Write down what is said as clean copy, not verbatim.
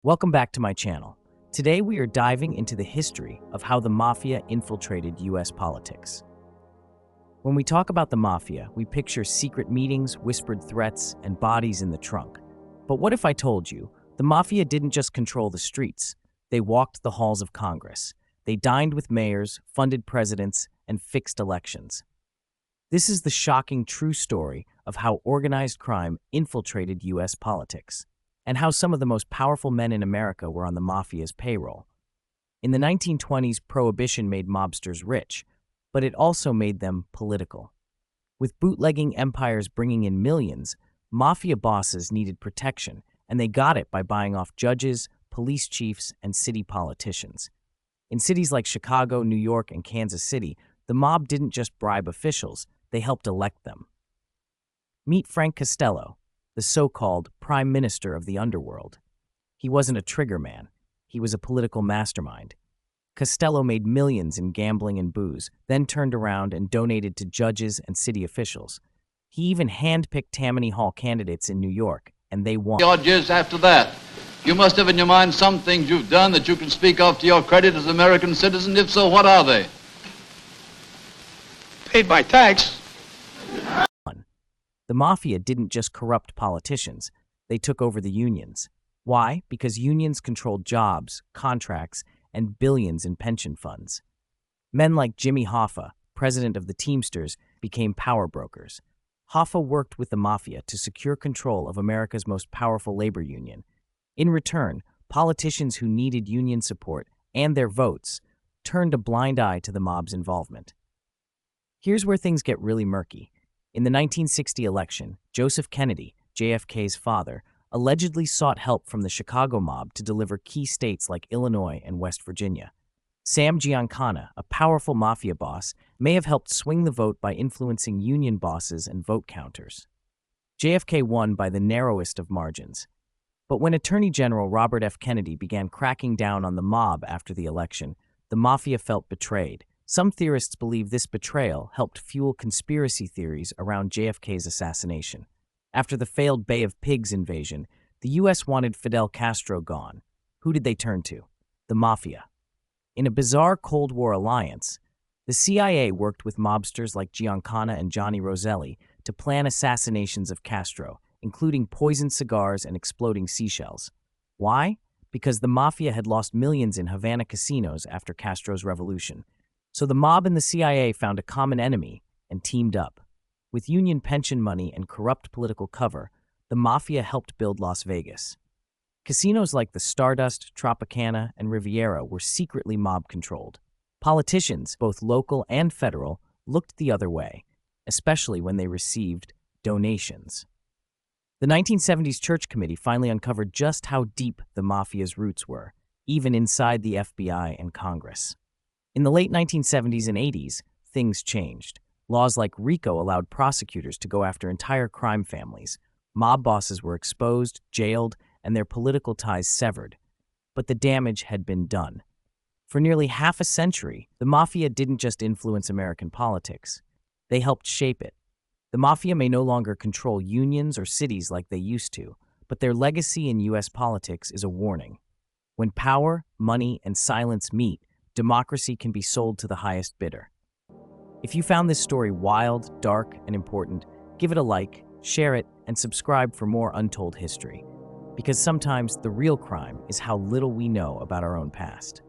Welcome back to my channel. Today we are diving into the history of how the Mafia infiltrated US politics. When we talk about the Mafia, we picture secret meetings, whispered threats, and bodies in the trunk. But what if I told you, the Mafia didn't just control the streets, they walked the halls of Congress. They dined with mayors, funded presidents, and fixed elections. This is the shocking true story of how organized crime infiltrated US politics, and how some of the most powerful men in America were on the Mafia's payroll. In the 1920s, Prohibition made mobsters rich, but it also made them political. With bootlegging empires bringing in millions, Mafia bosses needed protection, and they got it by buying off judges, police chiefs, and city politicians. In cities like Chicago, New York, and Kansas City, the mob didn't just bribe officials, they helped elect them. Meet Frank Costello, the so-called Prime Minister of the underworld. He wasn't a trigger man. He was a political mastermind. Costello made millions in gambling and booze, then turned around and donated to judges and city officials. He even handpicked Tammany Hall candidates in New York, and they won. Odd years after that, you must have in your mind some things you've done that you can speak of to your credit as an American citizen. If so, what are they? Paid my tax. The Mafia didn't just corrupt politicians, they took over the unions. Why? Because unions controlled jobs, contracts, and billions in pension funds. Men like Jimmy Hoffa, president of the Teamsters, became power brokers. Hoffa worked with the Mafia to secure control of America's most powerful labor union. In return, politicians who needed union support and their votes turned a blind eye to the mob's involvement. Here's where things get really murky. In the 1960 election, Joseph Kennedy, JFK's father, allegedly sought help from the Chicago mob to deliver key states like Illinois and West Virginia. Sam Giancana, a powerful Mafia boss, may have helped swing the vote by influencing union bosses and vote counters. JFK won by the narrowest of margins. But when Attorney General Robert F. Kennedy began cracking down on the mob after the election, the Mafia felt betrayed. Some theorists believe this betrayal helped fuel conspiracy theories around JFK's assassination. After the failed Bay of Pigs invasion, the U.S. wanted Fidel Castro gone. Who did they turn to? The Mafia. In a bizarre Cold War alliance, the CIA worked with mobsters like Giancana and Johnny Roselli to plan assassinations of Castro, including poisoned cigars and exploding seashells. Why? Because the Mafia had lost millions in Havana casinos after Castro's revolution. So the mob and the CIA found a common enemy and teamed up. With union pension money and corrupt political cover, the Mafia helped build Las Vegas. Casinos like the Stardust, Tropicana, and Riviera were secretly mob-controlled. Politicians, both local and federal, looked the other way, especially when they received donations. The 1970s Church Committee finally uncovered just how deep the Mafia's roots were, even inside the FBI and Congress. In the late 1970s and 80s, things changed. Laws like RICO allowed prosecutors to go after entire crime families. Mob bosses were exposed, jailed, and their political ties severed. But the damage had been done. For nearly half a century, the Mafia didn't just influence American politics. They helped shape it. The Mafia may no longer control unions or cities like they used to, but their legacy in U.S. politics is a warning. When power, money, and silence meet, democracy can be sold to the highest bidder. If you found this story wild, dark, and important, give it a like, share it, and subscribe for more untold history. Because sometimes the real crime is how little we know about our own past.